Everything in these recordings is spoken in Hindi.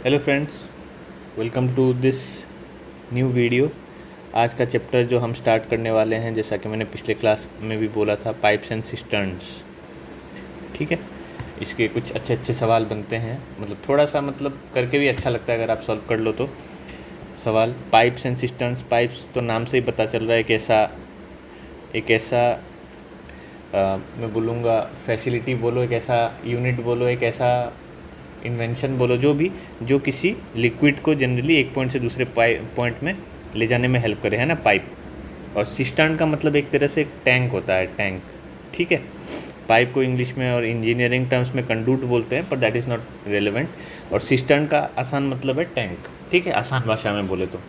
Hello friends, welcome to this new video. आज का चैप्टर जो हम स्टार्ट करने वाले हैं, जैसा कि मैंने पिछले क्लास में भी बोला था, पाइप्स एंड सिस्टर्न्स। ठीक है, इसके कुछ अच्छे अच्छे सवाल बनते हैं, मतलब थोड़ा सा करके भी अच्छा लगता है अगर आप सॉल्व कर लो तो। सवाल पाइप्स एंड सिस्टर्न्स, पाइप्स तो नाम से ही पता चल रहा है एक ऐसा मैं बोलूँगा फैसिलिटी बोलो, एक ऐसा यूनिट बोलो, एक ऐसा इन्वेंशन बोलो, जो किसी लिक्विड को जनरली एक पॉइंट से दूसरे पॉइंट में ले जाने में हेल्प करे, है ना, पाइप। और सिस्टर्न का मतलब एक तरह से एक टैंक होता है, टैंक। ठीक है, पाइप को इंग्लिश में और इंजीनियरिंग टर्म्स में कंडूट बोलते हैं, पर दैट इज़ नॉट रेलेवेंट। और सिस्टर्न का आसान मतलब है टैंक। ठीक है, आसान भाषा में बोले तो।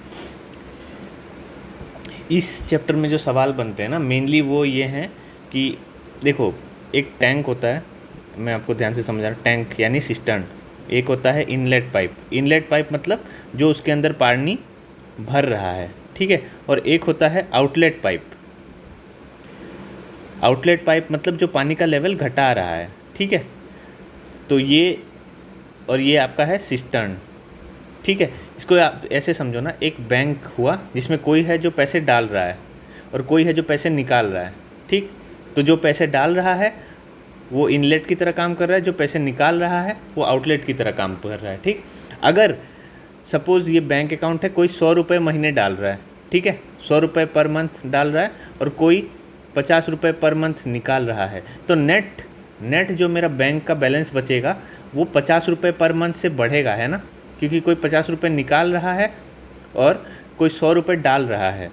इस चैप्टर में जो सवाल बनते हैं ना, मेनली वो ये हैं कि देखो, एक टैंक होता है, मैं आपको ध्यान से समझा रहा हूँ, टैंक यानी सिस्टर्न। एक होता है इनलेट पाइप। इनलेट पाइप मतलब जो उसके अंदर पानी भर रहा है, ठीक है। और एक होता है आउटलेट पाइप। आउटलेट पाइप मतलब जो पानी का लेवल घटा रहा है, ठीक है। तो ये आपका है सिस्टर्न। ठीक है, इसको आप ऐसे समझो ना, एक बैंक हुआ जिसमें कोई है जो पैसे डाल रहा है और कोई है जो पैसे निकाल रहा है। ठीक, तो जो पैसे डाल रहा है वो इनलेट की तरह काम कर रहा है, जो पैसे निकाल रहा है वो आउटलेट की तरह काम कर रहा है। ठीक, अगर सपोज़ ये बैंक अकाउंट है, कोई 100 रुपये महीने डाल रहा है, ठीक है, 100 रुपये पर मंथ डाल रहा है, और कोई 50 रुपये पर मंथ निकाल रहा है, तो नेट जो मेरा बैंक का बैलेंस बचेगा वो 50 रुपये पर मंथ से बढ़ेगा, है ना, क्योंकि कोई 50 रुपये निकाल रहा है और कोई 100 रुपये डाल रहा है।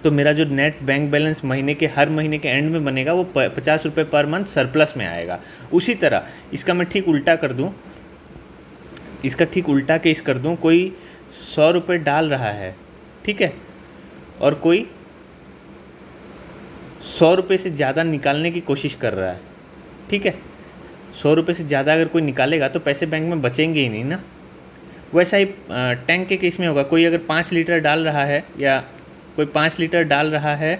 तो मेरा जो नेट बैंक बैलेंस हर महीने के एंड में बनेगा वो 50 रुपये पर मंथ सरप्लस में आएगा। उसी तरह इसका मैं ठीक उल्टा कर दूँ, इसका ठीक उल्टा केस कर दूँ, कोई 100 रुपये डाल रहा है, ठीक है, और कोई 100 रुपये से ज़्यादा निकालने की कोशिश कर रहा है, ठीक है। 100 रुपये से ज़्यादा अगर कोई निकालेगा तो पैसे बैंक में बचेंगे ही नहीं ना। वैसा ही टैंक के केस में होगा, कोई अगर 5 लीटर डाल रहा है, या कोई 5 लीटर डाल रहा है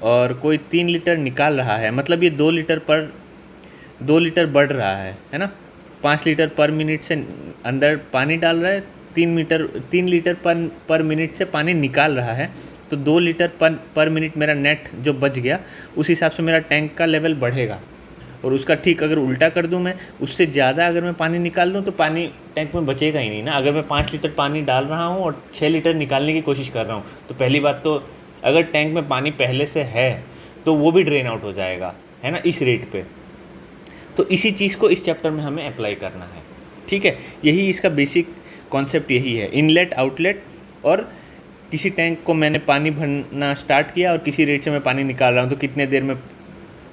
और कोई 3 लीटर निकाल रहा है, मतलब ये 2 लीटर बढ़ रहा है ना। 5 लीटर पर मिनट से अंदर पानी डाल रहा है, 3 लीटर पर मिनट से पानी निकाल रहा है, तो 2 लीटर पर मिनट मेरा नेट जो बच गया, उस हिसाब से मेरा टैंक का लेवल बढ़ेगा। और उसका ठीक अगर उल्टा कर दूं मैं, उससे ज़्यादा अगर मैं पानी निकाल दूं तो पानी टैंक में बचेगा ही नहीं ना। अगर मैं 5 लीटर पानी डाल रहा हूं और 6 लीटर निकालने की कोशिश कर रहा हूं, तो पहली बात तो अगर टैंक में पानी पहले से है तो वो भी ड्रेन आउट हो जाएगा, है ना, इस रेट पे। तो इसी चीज़ को इस चैप्टर में हमें अप्लाई करना है, ठीक है। यही इसका बेसिक कॉन्सेप्ट यही है, इनलेट आउटलेट। और किसी टैंक को मैंने पानी भरना स्टार्ट किया और किसी रेट से मैं पानी निकाल रहा हूँ, तो कितने देर में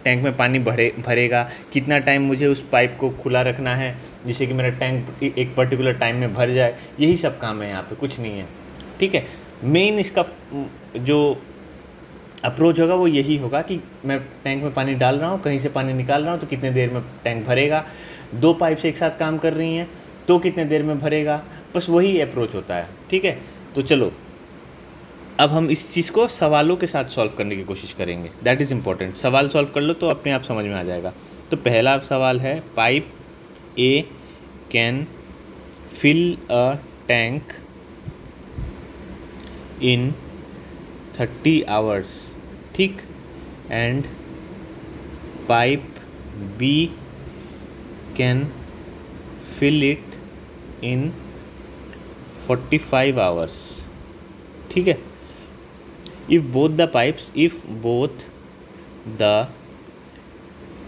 टैंक में पानी भरेगा, कितना टाइम मुझे उस पाइप को खुला रखना है जिससे कि मेरा टैंक एक पर्टिकुलर टाइम में भर जाए। यही सब काम है यहाँ पे, कुछ नहीं है, ठीक है। मेन इसका जो अप्रोच होगा वो यही होगा कि मैं टैंक में पानी डाल रहा हूँ, कहीं से पानी निकाल रहा हूँ, तो कितने देर में टैंक भरेगा। 2 पाइप से एक साथ काम कर रही हैं तो कितने देर में भरेगा, बस वही अप्रोच होता है, ठीक है। तो चलो, अब हम इस चीज़ को सवालों के साथ सॉल्व करने की कोशिश करेंगे, दैट इज़ इम्पॉर्टेंट। सवाल सॉल्व कर लो तो अपने आप समझ में आ जाएगा। तो पहला सवाल है, pipe A can fill a tank in 30 hours, ठीक, and pipe B can fill it in 45 hours, ठीक है। if both the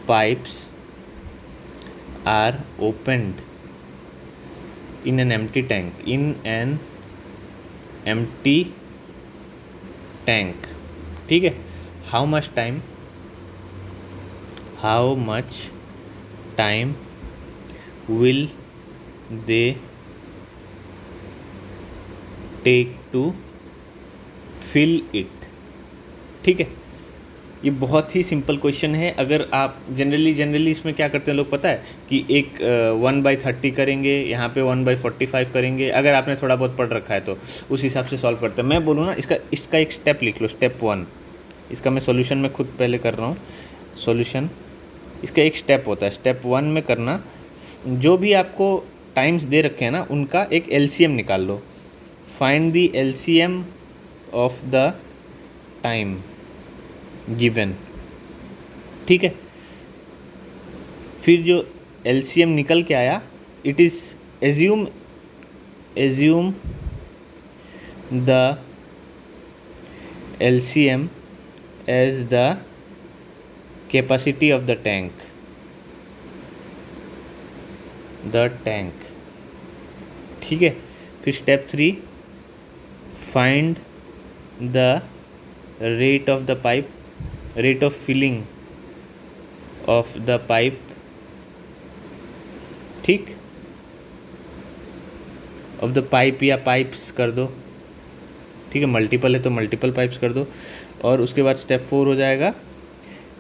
pipes are opened in an empty tank, ठीक है, how much time will they take to fill it, ठीक है। ये बहुत ही सिंपल क्वेश्चन है। अगर आप जनरली इसमें क्या करते हैं लोग, पता है कि एक 1/30 करेंगे, यहाँ पे 1/45 करेंगे। अगर आपने थोड़ा बहुत पढ़ रखा है तो उस हिसाब से सॉल्व करते हैं। मैं बोलूँ ना, इसका एक स्टेप लिख लो, स्टेप 1। इसका मैं सॉल्यूशन में खुद पहले कर रहा हूँ। सॉल्यूशन इसका एक स्टेप होता है, स्टेप 1 में करना, जो भी आपको टाइम्स दे रखे हैं ना, उनका एक एलसीएम निकाल लो। Find the LCM of the time given. ठीक है, फिर जो एलसीएम निकल के आया, it is assume the LCM as the capacity of the tank, ठीक है। फिर step 3, find the rate of the pipe, rate of filling of the pipe, ठीक, ऑफ द पाइप या पाइप्स कर दो, ठीक है, मल्टीपल है तो मल्टीपल पाइप्स कर दो। और उसके बाद स्टेप 4 हो जाएगा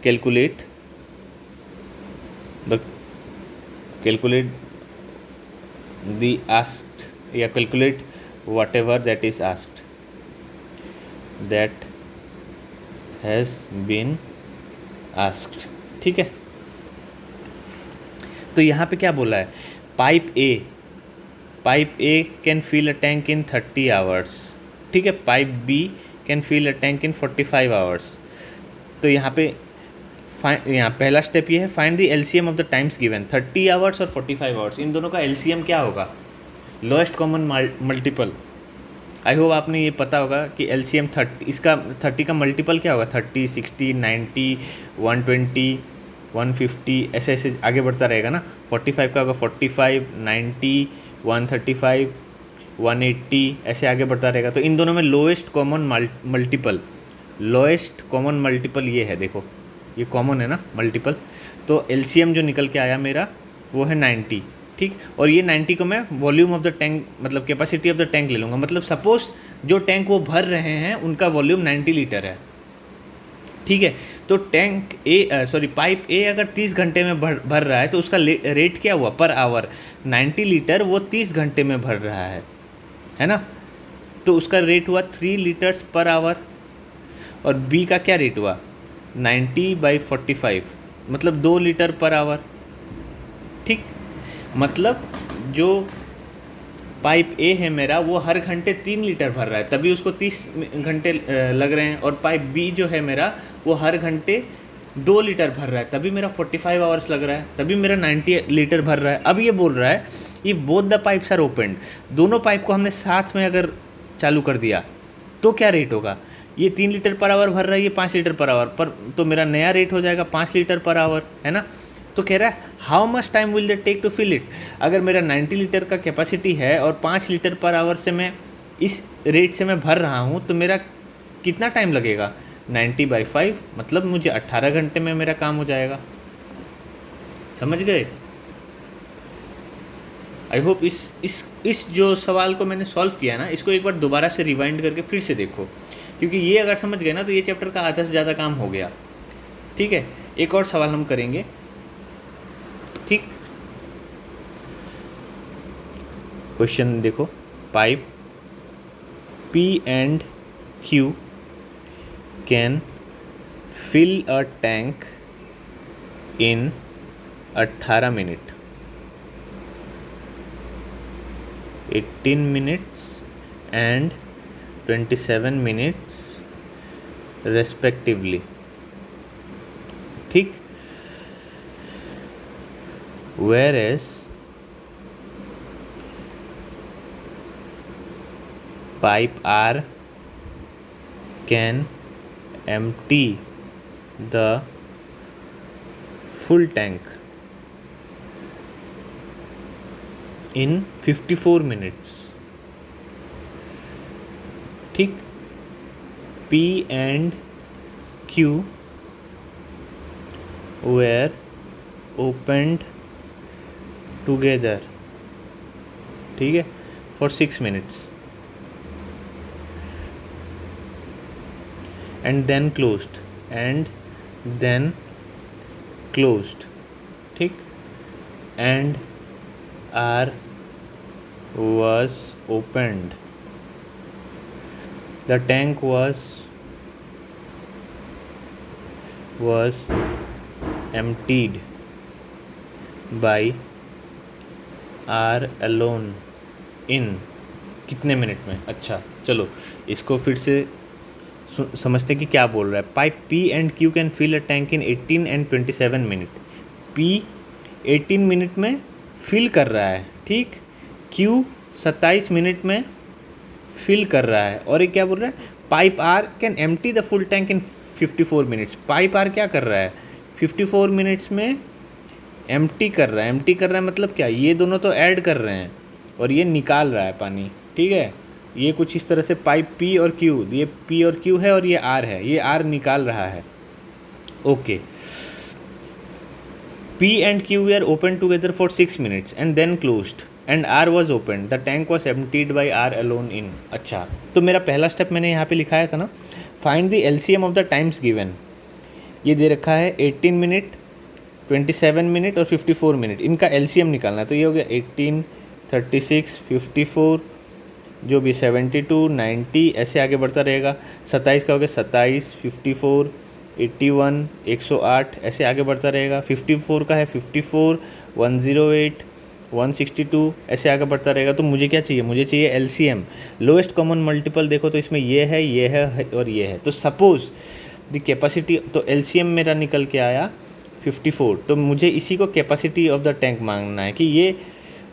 कैलकुलेट द आस्क्ड, या calculate whatever that is asked, that has been asked, ठीक है। तो यहाँ पे क्या बोला है, pipe A can fill a tank in 30 hours, ठीक है। Pipe B can fill a tank in 45 hours. तो यहाँ पे यहाँ पहला स्टेप ये है, find the LCM of the times given, 30 hours और 45 आवर्स, इन दोनों का एलसीएम क्या होगा, lowest common multiple. I hope आपने ये पता होगा कि एलसीएम 30, इसका 30 का मल्टीपल क्या होगा, 30, 60, 90, 120, 150, ऐसे ऐसे आगे बढ़ता रहेगा ना। 45 का होगा 45, 90, 135, 180, ऐसे आगे बढ़ता रहेगा। तो इन दोनों में लोएस्ट कॉमन मल्टीपल ये है, देखो ये कॉमन है ना मल्टीपल। तो एलसीएम जो निकल के आया मेरा वो है 90, ठीक। और ये 90 को मैं वॉल्यूम ऑफ द टैंक, मतलब कैपेसिटी ऑफ द टैंक ले लूँगा। मतलब सपोज जो टैंक वो भर रहे हैं उनका वॉल्यूम 90 लीटर है, ठीक है। तो पाइप ए अगर 30 घंटे में भर रहा है तो उसका रेट क्या हुआ पर आवर, 90 लीटर वो 30 घंटे में भर रहा है ना। तो उसका रेट हुआ 3 लीटर्स पर आवर। और बी का क्या रेट हुआ, 90/45, मतलब 2 लीटर पर आवर, ठीक। मतलब जो पाइप ए है मेरा वो हर घंटे 3 लीटर भर रहा है, तभी उसको 30 घंटे लग रहे हैं। और पाइप बी जो है मेरा वो हर घंटे 2 लीटर भर रहा है, तभी मेरा 45 आवर्स लग रहा है, तभी मेरा 90 लीटर भर रहा है। अब ये बोल रहा है if both the pipes are open, दोनों पाइप को हमने साथ में अगर चालू कर दिया तो क्या रेट होगा, ये 3 लीटर पर आवर भर रहा है, ये 5 लीटर पर आवर पर, तो मेरा नया रेट हो जाएगा 5 लीटर पर आवर, है ना। तो कह रहा है how much time will they take to fill it. अगर मेरा 90 लीटर का कैपेसिटी है और 5 लीटर पर आवर से मैं इस रेट से मैं भर रहा हूँ, तो मेरा कितना टाइम लगेगा, 90/5, मतलब मुझे 18 घंटे में मेरा काम हो जाएगा। समझ गए। आई होप इस जो सवाल को मैंने सॉल्व किया ना, इसको एक बार दोबारा से रिवाइंड करके फिर से देखो, क्योंकि ये अगर समझ गए ना तो ये चैप्टर का आधा से ज़्यादा काम हो गया, ठीक है। एक और सवाल हम करेंगे, ठीक। क्वेश्चन देखो, pipe P and Q can fill a tank in 18 minute, 18 minutes and 27 minutes respectively, ठीक। whereas pipe R can empty the full tank in 54 minutes, ठीक। P and Q were opened together, ठीक है, for 6 minutes and then closed, ठीक। and R was opened, the tank was emptied by R alone in कितने मिनट में। अच्छा चलो इसको फिर से समझते कि क्या बोल रहा है। Pipe P and Q can fill a tank in 18 and 27 minute. P 18 minute में फिल कर रहा है, ठीक। क्यू 27 मिनट में फिल कर रहा है। और ये क्या बोल रहा है, pipe R can empty the full tank in 54 minutes. Pipe R क्या कर रहा है, 54 मिनट्स में एम्प्टी कर रहा है। एम्प्टी कर रहा है मतलब क्या, ये दोनों तो ऐड कर रहे हैं और ये निकाल रहा है पानी, ठीक है। ये कुछ इस तरह से पाइप पी और क्यू, ये पी और क्यू है और ये आर है, ये आर निकाल रहा है। Okay, P and Q were open together for 6 minutes and then closed and R was opened. The tank was emptied by R alone in. अच्छा, तो मेरा पहला स्टेप मैंने यहाँ पे लिखाया था ना, find the LCM of the times given. ये दे रखा है 18 मिनट, 27 मिनट और 54 मिनट, इनका LCM निकालना है। तो ये हो गया 18, 36, 54, जो भी 72, 90 ऐसे आगे बढ़ता रहेगा। 27 का हो गया 27, 54, 81, 108 ऐसे आगे बढ़ता रहेगा। 54 का है 54, 108, 162 ऐसे आगे बढ़ता रहेगा। तो मुझे क्या चाहिए, मुझे चाहिए LCM, लोएस्ट कॉमन मल्टीपल। देखो तो इसमें ये है और ये है। तो सपोज़ द कैपेसिटी, तो LCM मेरा निकल के आया 54। तो मुझे इसी को कैपेसिटी ऑफ द टैंक मांगना है कि ये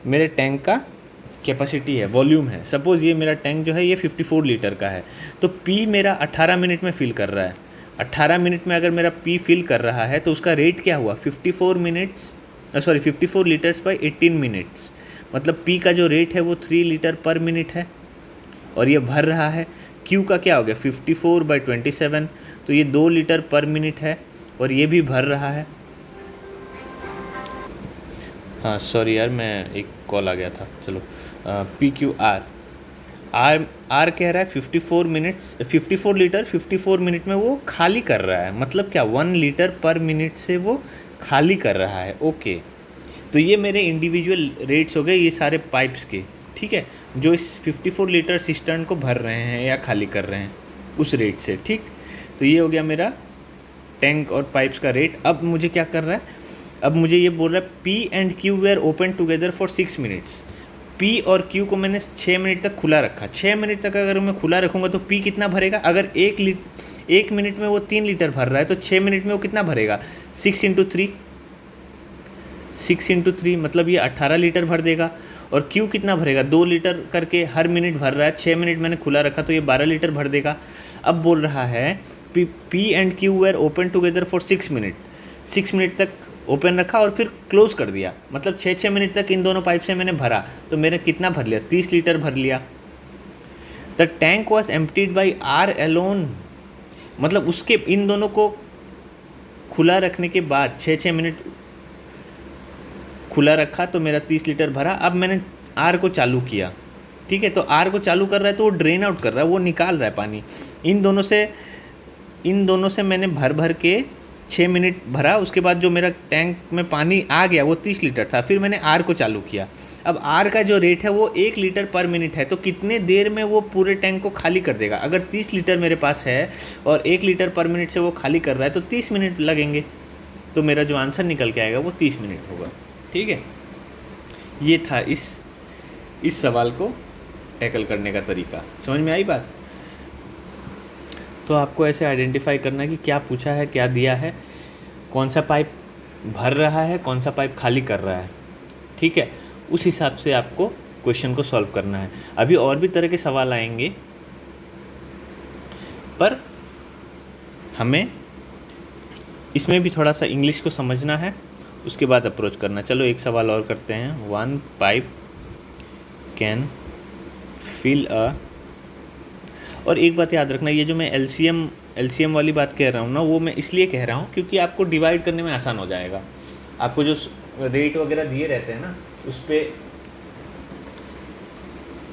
मेरे टैंक का कैपेसिटी है, वॉल्यूम है। सपोज़ ये मेरा टैंक जो है ये 54 लीटर का है, तो P मेरा 18 मिनट में फिल कर रहा है। 18 मिनट में अगर मेरा P फिल कर रहा है तो उसका रेट क्या हुआ, 54 लीटर्स बाई 18 मिनट्स। मतलब P का जो रेट है वो 3 लीटर पर मिनट है और ये भर रहा है। Q का क्या हो गया, 54/27, तो ये 2 लीटर पर मिनट है और ये भी भर रहा है। हाँ सॉरी यार, मैं एक कॉल आ गया था। चलो PQR, आर कह रहा है 54 लीटर 54 मिनट में वो खाली कर रहा है। मतलब क्या, 1 लीटर पर मिनट से वो खाली कर रहा है। ओके, तो ये मेरे इंडिविजुअल रेट्स हो गए ये सारे पाइप्स के, ठीक है, जो इस 54 लीटर सिस्टर्न को भर रहे हैं या खाली कर रहे हैं उस रेट से, ठीक। तो ये हो गया मेरा टैंक और पाइप्स का रेट। अब मुझे क्या कर रहा है, अब मुझे ये बोल रहा है P and Q were open together for 6 minutes. P और Q को मैंने 6 मिनट तक खुला रखा। 6 मिनट तक अगर मैं खुला रखूँगा तो P कितना भरेगा, अगर 1 मिनट में वो 3 लीटर भर रहा है तो 6 मिनट में वो कितना भरेगा, 6 इंटू थ्री मतलब ये 18 लीटर भर देगा। और Q कितना भरेगा, 2 लीटर करके हर मिनट भर रहा है, 6 मिनट मैंने खुला रखा तो ये 12 लीटर भर देगा। अब बोल रहा है P and Q were open together for 6 minute. 6 minute तक ओपन रखा और फिर क्लोज कर दिया, मतलब 6 मिनट तक इन दोनों पाइप से मैंने भरा। तो मैंने कितना भर लिया, 30 लीटर भर लिया। The tank was emptied by R alone, मतलब उसके इन दोनों को खुला रखने के बाद 6 मिनट खुला रखा तो मेरा 30 लीटर भरा। अब मैंने आर को चालू किया, ठीक है। तो आर को चालू कर रहा है तो वो ड्रेन आउट कर रहा है, वो निकाल रहा है पानी। इन दोनों से मैंने भर के 6 मिनट भरा। उसके बाद जो मेरा टैंक में पानी आ गया वो 30 लीटर था। फिर मैंने आर को चालू किया। अब आर का जो रेट है वो 1 लीटर पर मिनट है, तो कितने देर में वो पूरे टैंक को खाली कर देगा। अगर 30 लीटर मेरे पास है और 1 लीटर पर मिनट से वो खाली कर रहा है तो 30 मिनट लगेंगे। तो मेरा जो आंसर निकल के आएगा वो 30 मिनट होगा, ठीक है। ये था इस सवाल को टैकल करने का तरीका। समझ में आई बात। तो आपको ऐसे आइडेंटिफाई करना है कि क्या पूछा है, क्या दिया है, कौन सा पाइप भर रहा है, कौन सा पाइप खाली कर रहा है, ठीक है। उस हिसाब से आपको क्वेश्चन को सॉल्व करना है। अभी और भी तरह के सवाल आएंगे, पर हमें इसमें भी थोड़ा सा इंग्लिश को समझना है, उसके बाद अप्रोच करना। चलो एक सवाल और करते हैं। 1 पाइप कैन फिल अ, और एक बात याद रखना, ये जो मैं एलसीएम वाली बात कह रहा हूँ ना, वो मैं इसलिए कह रहा हूँ क्योंकि आपको डिवाइड करने में आसान हो जाएगा। आपको जो रेट वगैरह दिए रहते हैं ना, उस पर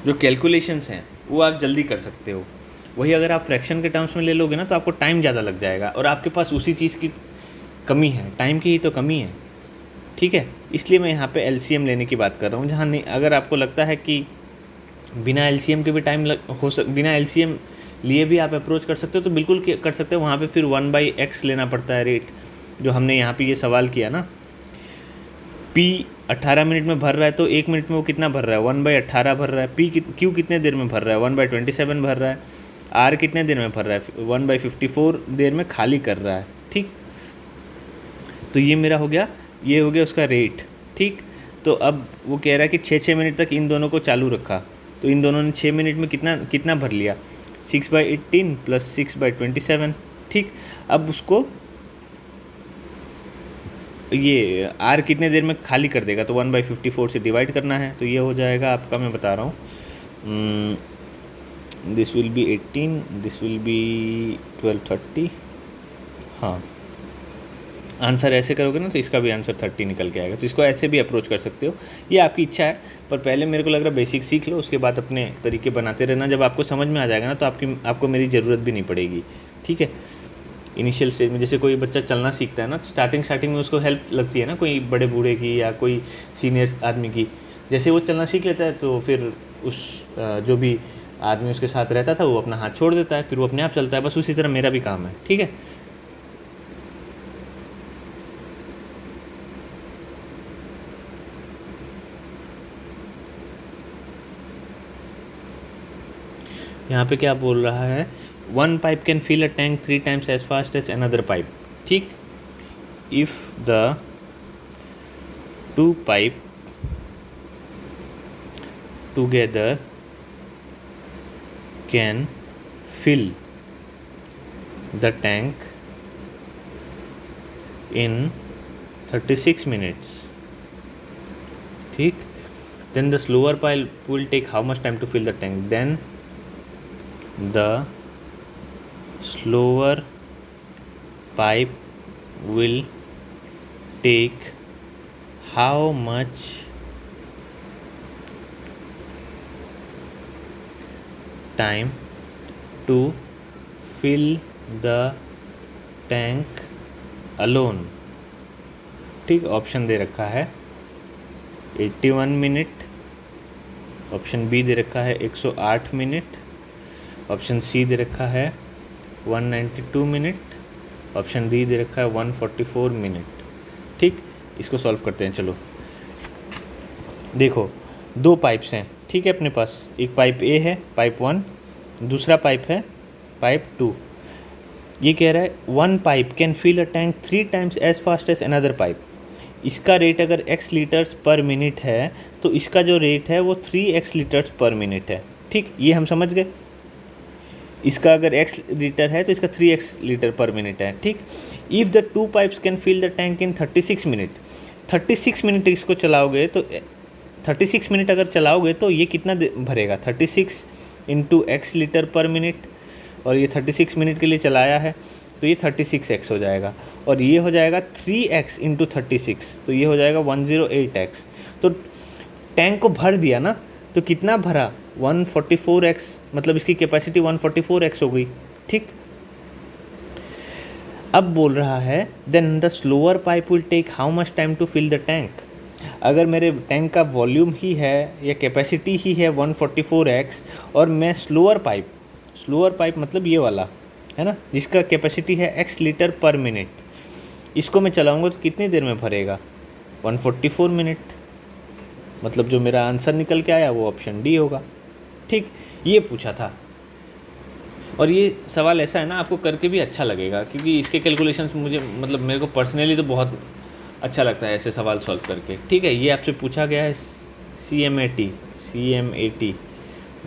जो कैलकुलेशंस हैं वो आप जल्दी कर सकते हो। वही अगर आप फ्रैक्शन के टर्म्स में ले लोगे ना तो आपको टाइम ज़्यादा लग जाएगा, और आपके पास उसी चीज़ की कमी है, टाइम की ही तो कमी है, ठीक है। इसलिए मैं यहाँ पे एलसीएम लेने की बात कर रहा हूँ। जहाँ नहीं, अगर आपको लगता है कि बिना एलसीएम के भी बिना एलसीएम लिए भी आप अप्रोच कर सकते हो तो बिल्कुल कर सकते हो। वहाँ पे फिर 1/x लेना पड़ता है रेट, जो हमने यहाँ पे ये सवाल किया ना। P 18 मिनट में भर रहा है तो 1 मिनट में वो कितना भर रहा है, 1/18 भर रहा है। Q कितने देर में भर रहा है, 1/27 भर रहा है। R कितने देर में भर रहा है, 1/54 देर में खाली कर रहा है। ठीक, तो ये मेरा हो गया, ये हो गया उसका रेट। ठीक, तो अब वो कह रहा है कि 6-6 मिनट तक इन दोनों को चालू रखा, तो इन दोनों ने 6 मिनट में कितना कितना भर लिया, 6/18 + 6/27। ठीक, अब उसको ये R कितने देर में खाली कर देगा, तो 1/54 से डिवाइड करना है। तो ये हो जाएगा आपका, मैं बता रहा हूँ, this will be 18, this will be 1230। हाँ, आंसर ऐसे करोगे ना तो इसका भी आंसर 30 निकल के आएगा। तो इसको ऐसे भी अप्रोच कर सकते हो, ये आपकी इच्छा है। पर पहले मेरे को लग रहा है बेसिक सीख लो, उसके बाद अपने तरीके बनाते रहना। जब आपको समझ में आ जाएगा ना तो आपको मेरी ज़रूरत भी नहीं पड़ेगी। ठीक है, इनिशियल स्टेज में जैसे कोई बच्चा चलना सीखता है ना, स्टार्टिंग में उसको हेल्प लगती है ना, कोई बड़े बूढ़े की या कोई सीनियर आदमी की। जैसे वो चलना सीख लेता है तो फिर उस जो भी आदमी उसके साथ रहता था वो अपना हाथ छोड़ देता है, फिर वो अपने आप चलता है। बस उसी तरह मेरा भी काम है। ठीक है, यहाँ पे क्या बोल रहा है, 1 pipe can fill a tank 3 times as fast as another pipe. ठीक, if the 2 pipe together can fill the tank in 36 minutes। ठीक, then the slower pipe will take how much time to fill the tank, then the slower pipe will take how much time to fill the tank alone। ठीक, ऑप्शन दे रखा है 81 मिनट, ऑप्शन बी दे रखा है 108 मिनट, ऑप्शन सी दे रखा है 192 मिनट, ऑप्शन डी दे रखा है 144 मिनट। ठीक, इसको सॉल्व करते हैं। चलो देखो, 2 पाइप्स हैं। ठीक है, अपने पास एक पाइप ए है, पाइप 1, दूसरा पाइप है पाइप 2। ये कह रहा है 1 pipe can fill a tank 3 times as fast as another pipe. इसका रेट अगर x लीटर्स पर मिनट है तो इसका जो रेट है वो 3x लीटर्स पर मिनट है। ठीक, ये हम समझ गए। इसका अगर x लीटर है तो इसका 3x लीटर पर मिनट है। ठीक, if the 2 pipes can fill the tank in 36 minute, 36 minute इसको चलाओगे तो 36 मिनट अगर चलाओगे तो ये कितना भरेगा, 36 × x लीटर पर मिनट, और ये 36 मिनट के लिए चलाया है तो ये 36x हो जाएगा, और ये हो जाएगा 3x × 36, तो ये हो जाएगा 108x। तो टैंक को भर दिया ना, तो कितना भरा, 144x, मतलब इसकी कैपेसिटी 144x हो गई। ठीक, अब बोल रहा है then the slower pipe will take how much time to fill the tank. अगर मेरे टैंक का वॉल्यूम ही है या कैपेसिटी ही है 144x, और मैं स्लोअर पाइप मतलब ये वाला है ना, जिसका कैपेसिटी है x लीटर पर मिनट, इसको मैं चलाऊंगा तो कितनी देर में भरेगा, 144 मिनट। मतलब जो मेरा आंसर निकल के आया वो ऑप्शन डी होगा। ठीक, ये पूछा था, और ये सवाल ऐसा है ना, आपको करके भी अच्छा लगेगा, क्योंकि इसके कैलकुलेशंस मुझे, मतलब मेरे को पर्सनली तो बहुत अच्छा लगता है ऐसे सवाल सॉल्व करके। ठीक है, ये आपसे पूछा गया है CMAT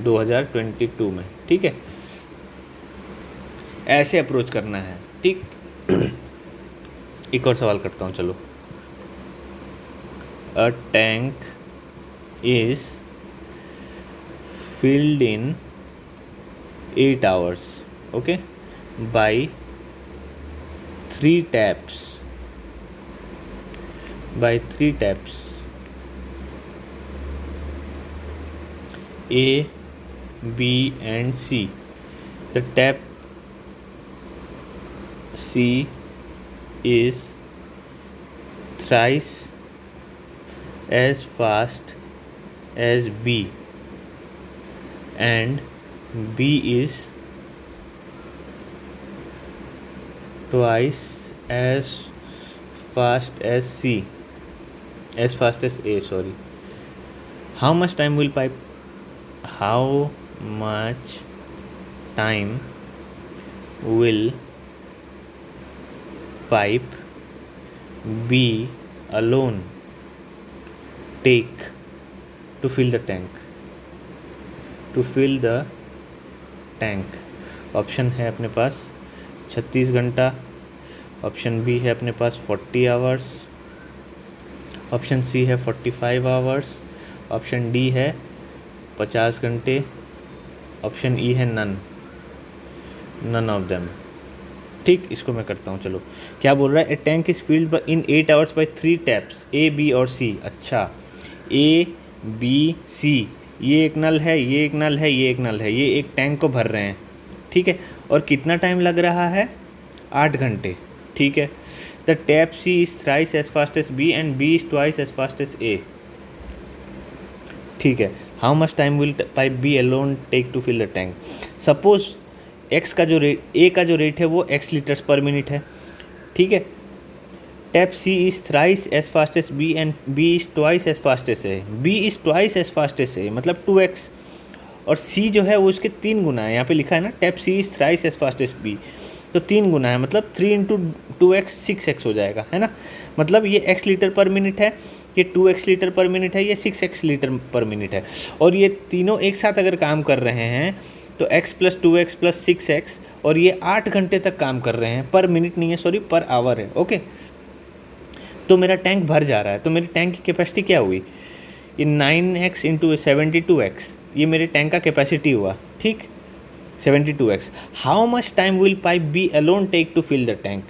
2022 में। ठीक है, ऐसे अप्रोच करना है। ठीक, एक और सवाल करता हूँ, चलो। A tank is filled in 8 hours, okay, by 3 taps, A, B and C. The tap C is thrice as fast as B, and B is twice as fast as C. as fast as A, sorry. How much time will pipe how much time will pipe B alone take to fill the tank? To fill the tank option है अपने पास 36 घंटा, ऑप्शन बी है अपने पास 40 आवर्स, ऑप्शन सी है 45 आवर्स, ऑप्शन डी है 50 घंटे, ऑप्शन ई है नन ऑफ देम। ठीक, इसको मैं करता हूँ। चलो, क्या बोल रहा है? A tank is filled in 8 hours by 3 taps A, B और सी। अच्छा, ए, बी, सी, ये एक नल है, ये एक नल है, ये एक नल है, ये एक टैंक को भर रहे हैं। ठीक है, और कितना टाइम लग रहा है? 8 घंटे। ठीक है, the tap C is thrice as fast as B and B is twice as fast as A. ठीक है, how much time will pipe B alone take to fill the tank? Suppose X का जो रेट, ए का जो रेट है वो एक्स लीटर्स पर मिनट है। ठीक है, tap C is thrice as fast as B and B is twice as fast as A. B is twice as fast as A मतलब 2x, और सी जो है वो इसके 3 गुना है। यहाँ पे लिखा है ना, tap C is thrice as fast as B, तो 3 गुना है, मतलब 3 इंटू 2x 6x हो जाएगा, है ना। मतलब ये x लीटर पर मिनट है, ये 2x लीटर पर मिनट है, ये 6x लीटर पर मिनट है, और ये तीनों एक साथ अगर काम कर रहे हैं तो x plus 2x plus 6x, और ये 8 घंटे तक काम कर रहे हैं। पर मिनट नहीं है, सॉरी, पर आवर है। ओके, तो मेरा टैंक भर जा रहा है, तो मेरे टैंक की कैपेसिटी क्या हुई? ये 9x इंटू 72x, ये मेरे टैंक का कैपेसिटी हुआ। ठीक, 72x। How much time will pipe B alone take to fill the tank?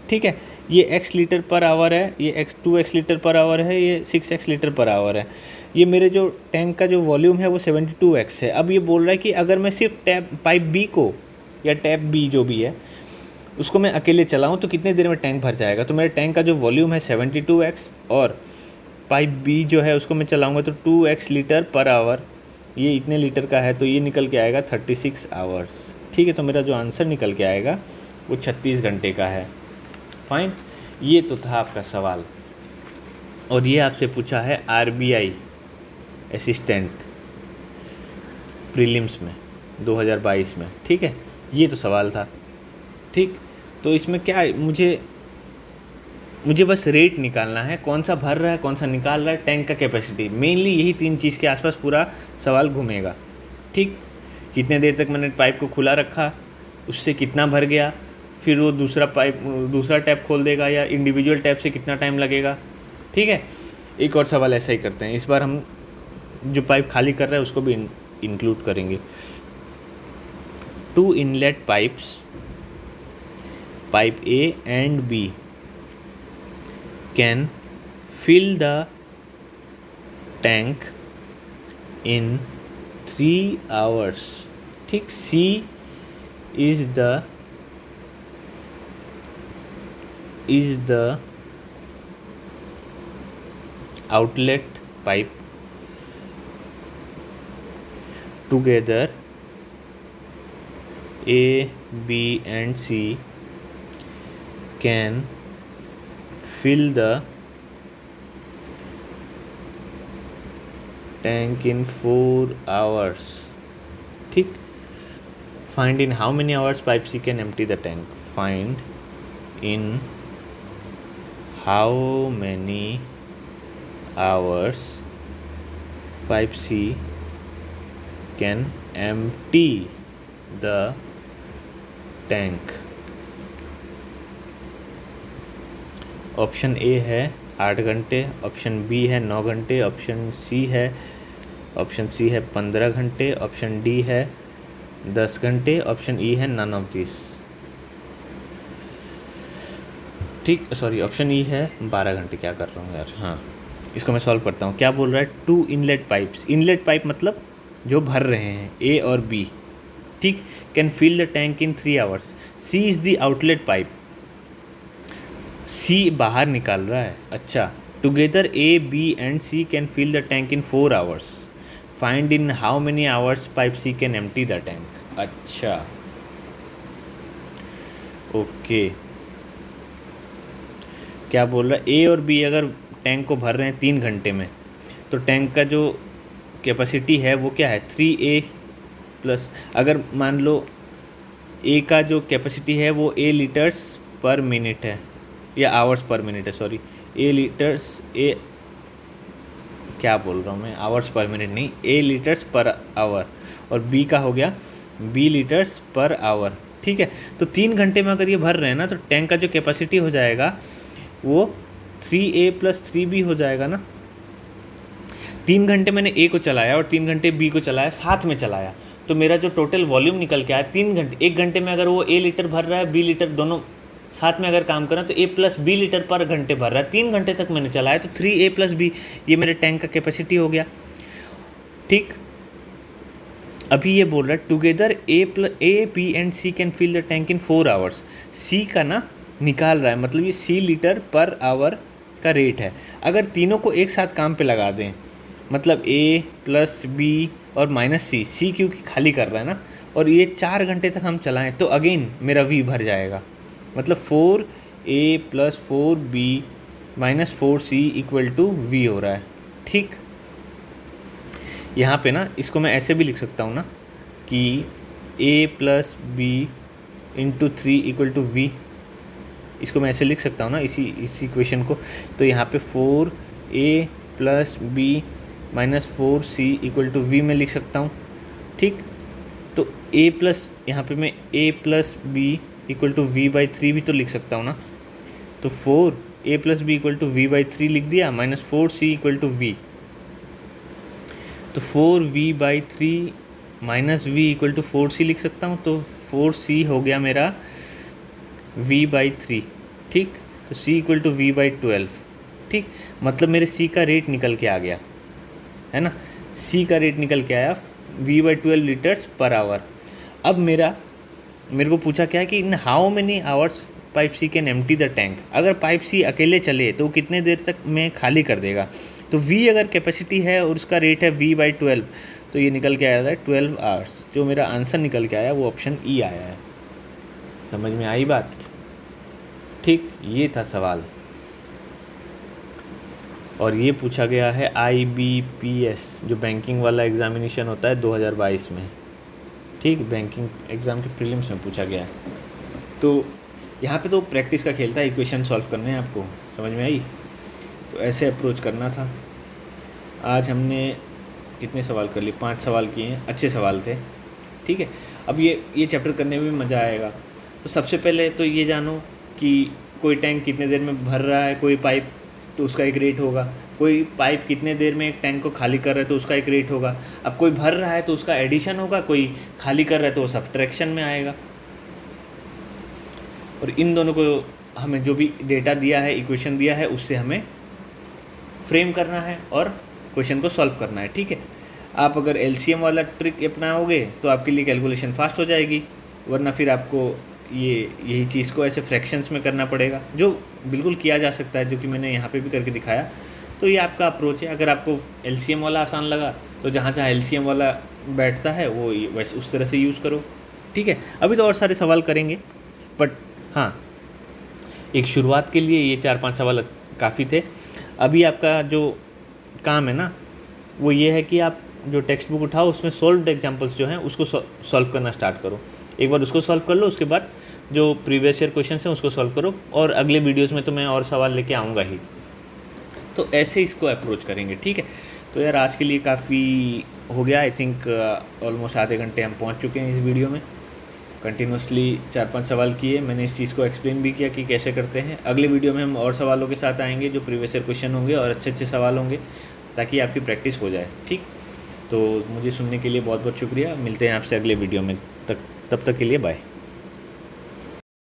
ठीक है, ये x लीटर पर आवर है, ये 2x लीटर पर आवर है, ये 6x लीटर पर आवर है। ये मेरे जो टैंक का जो वॉल्यूम है वो 72x है। अब ये बोल रहा है कि अगर मैं सिर्फ पाइप बी को, या टैप बी जो भी है उसको मैं अकेले चलाऊँ तो कितने देर में टैंक भर जाएगा? तो मेरे टैंक का जो वॉल्यूम है 72x, और पाइप बी जो है उसको मैं चलाऊँगा तो 2x लीटर पर आवर, ये इतने लीटर का है, तो ये निकल के आएगा 36 आवर्स। ठीक है, तो मेरा जो आंसर निकल के आएगा वो 36 घंटे का है। फाइन, ये तो था आपका सवाल, और ये आपसे पूछा है RBI असिस्टेंट प्रीलिम्स में 2022 में। ठीक है, ये तो सवाल था। ठीक, तो इसमें क्या, मुझे बस रेट निकालना है, कौन सा भर रहा है कौन सा निकाल रहा है, टैंक का कैपेसिटी, मेनली यही 3 चीज़ के आसपास पूरा सवाल घूमेगा। ठीक, कितने देर तक मैंने पाइप को खुला रखा, उससे कितना भर गया, फिर वो दूसरा टैप खोल देगा, या इंडिविजुअल टैप से कितना टाइम लगेगा। ठीक है, एक और सवाल ऐसा ही करते हैं, इस बार हम जो पाइप खाली कर रहे हैं उसको भी इंक्लूड करेंगे। 2 inlet pipes, pipe A and B can fill the tank in 3 hours. ठीक, C is the outlet pipe. Together A, B and C can fill the tank in 4 hours. ठीक, find in how many hours pipe C can empty the tank. Find in how many hours pipe C can empty the tank. Option A है 8 घंटे, ऑप्शन बी है 9 घंटे, ऑप्शन सी है 15 घंटे, ऑप्शन डी है 10 घंटे, ऑप्शन ई है नन ऑफ दिस। ठीक, सॉरी, ऑप्शन ई है 12 घंटे। क्या कर रहा हूँ यार। हाँ, इसको मैं सॉल्व करता हूँ। क्या बोल रहा है? 2 इनलेट पाइप्स, इनलेट पाइप मतलब जो भर रहे हैं, ए और बी। ठीक, can fill the tank in 3 hours. C is the outlet pipe, C बाहर निकाल रहा है। अच्छा, together A, B and C can fill the tank in 4 hours. Find in how many hours pipe C can empty the tank. अच्छा, ओके, क्या बोल रहा है? ए और बी अगर टैंक को भर रहे हैं 3 घंटे में, तो टैंक का जो कैपेसिटी है वो क्या है 3A प्लस, अगर मान लो ए का जो कैपेसिटी है वो A लीटर्स पर मिनट है या आवर्स पर मिनट है, सॉरी ए क्या बोल रहा हूँ मैं, आवर्स पर मिनट नहीं, A लीटर्स पर आवर, और B का हो गया B लीटर्स पर आवर, ठीक है। तो 3 घंटे में अगर ये भर रहे हैं ना, तो टैंक का जो कैपेसिटी हो जाएगा वो 3A प्लस 3B हो जाएगा ना। 3 घंटे मैंने A को चलाया और 3 घंटे B को चलाया, साथ में चलाया, तो मेरा जो टोटल वॉल्यूम निकल के आया 3 घंटे, 1 घंटे में अगर वो A लीटर भर रहा है, B लीटर, दोनों साथ में अगर काम करें तो A प्लस B लीटर पर घंटे भर रहा है। 3 घंटे तक मैंने चलाया, तो 3A प्लस B ये मेरे टैंक का कैपेसिटी हो गया, ठीक। अभी ये बोल रहा है together A, B and C can fill the tank in 4 hours. C का ना निकाल रहा है, मतलब ये C लीटर पर आवर का रेट है। अगर तीनों को एक साथ काम पे लगा दें, मतलब A प्लस B और माइनस C क्योंकि खाली कर रहा है ना, और ये 4 घंटे तक हम चलाएं, तो अगेन मेरा V भर जाएगा, मतलब 4A plus 4B minus 4C equal to V हो रहा है, ठीक। यहाँ पे ना इसको मैं ऐसे भी लिख सकता हूँ ना कि A plus B into 3 equal to V, इसको मैं ऐसे लिख सकता हूँ ना इसी इक्वेशन को। तो यहाँ पे 4A plus B minus 4C equal to V में लिख सकता हूँ, ठीक। तो A प्लस, यहाँ पे मैं A plus B equal to V by 3 भी तो लिख सकता हूँ ना। तो 4A plus B equal to V by 3 लिख दिया, minus 4C equal to V, तो 4V by 3 minus V equal to 4C लिख सकता हूँ। तो 4C हो गया मेरा V बाई 3, ठीक। तो C इक्वल टू V बाई 12, ठीक। मतलब मेरे C का रेट निकल के आ गया, है ना। C का रेट निकल के आया V बाई 12 लीटर्स पर आवर। अब मेरे को पूछा क्या है कि इन how many hours pipe C can empty the tank. अगर पाइप C अकेले चले तो कितने देर तक में खाली कर देगा। तो V अगर कैपेसिटी है और उसका रेट है V बाई 12, तो ये निकल के आया है 12 आवर्स। जो मेरा आंसर निकल के आया वो ऑप्शन E आया है। समझ में आई बात, ठीक। ये था सवाल, और ये पूछा गया है IBPS, जो बैंकिंग वाला एग्जामिनेशन होता है 2022 में, ठीक। बैंकिंग एग्ज़ाम के प्रीलिम्स में पूछा गया है। तो यहाँ पे तो प्रैक्टिस का खेल था, इक्वेशन सॉल्व करने हैं आपको, समझ में आई। तो ऐसे अप्रोच करना था। आज हमने कितने सवाल कर लिए, 5 सवाल किए हैं, अच्छे सवाल थे, ठीक है। अब ये चैप्टर करने में मज़ा आएगा। तो सबसे पहले तो ये जानो कि कोई टैंक कितने देर में भर रहा है, कोई पाइप, तो उसका एक रेट होगा। कोई पाइप कितने देर में एक टैंक को खाली कर रहा है तो उसका एक रेट होगा। अब कोई भर रहा है तो उसका एडिशन होगा, कोई खाली कर रहा है तो वो सब्ट्रैक्शन में आएगा। और इन दोनों को हमें जो भी डेटा दिया है, इक्वेशन दिया है, उससे हमें फ्रेम करना है और क्वेश्चन को सॉल्व करना है, ठीक है। आप अगर LCM वाला ट्रिक अपनाओगे तो आपके लिए कैलकुलेशन फास्ट हो जाएगी, वरना फिर आपको यही चीज़ को ऐसे फ्रैक्शंस में करना पड़ेगा, जो बिल्कुल किया जा सकता है, जो कि मैंने यहाँ पे भी करके दिखाया। तो ये आपका अप्रोच है। अगर आपको LCM वाला आसान लगा तो जहाँ जहाँ LCM वाला बैठता है वो वैसे उस तरह से यूज़ करो, ठीक है। अभी तो और सारे सवाल करेंगे, बट हाँ, एक शुरुआत के लिए ये 4-5 सवाल काफ़ी थे। अभी आपका जो काम है ना वो ये है कि आप जो टेक्स्ट बुक उठाओ, उसमें सॉल्व्ड एग्जांपल्स जो हैं उसको सॉल्व करना स्टार्ट करो। एक बार उसको सॉल्व कर लो, उसके बाद जो प्रीवियस ईयर क्वेश्चन हैं उसको सॉल्व करो, और अगले वीडियोस में तो मैं और सवाल लेके आऊँगा ही। तो ऐसे इसको अप्रोच करेंगे, ठीक है। तो यार आज के लिए काफ़ी हो गया, आई थिंक ऑलमोस्ट आधे घंटे हम पहुँच चुके हैं इस वीडियो में। कंटिन्यूसली 4-5 सवाल किए, मैंने इस चीज़ को एक्सप्लेन भी किया कि कैसे करते हैं। अगले वीडियो में हम और सवालों के साथ आएंगे जो प्रीवियस ईयर क्वेश्चन होंगे और अच्छे सवाल होंगे, ताकि आपकी प्रैक्टिस हो जाए, ठीक। तो मुझे सुनने के लिए बहुत बहुत शुक्रिया। मिलते हैं आपसे अगले वीडियो में, तब तक के लिए बाय।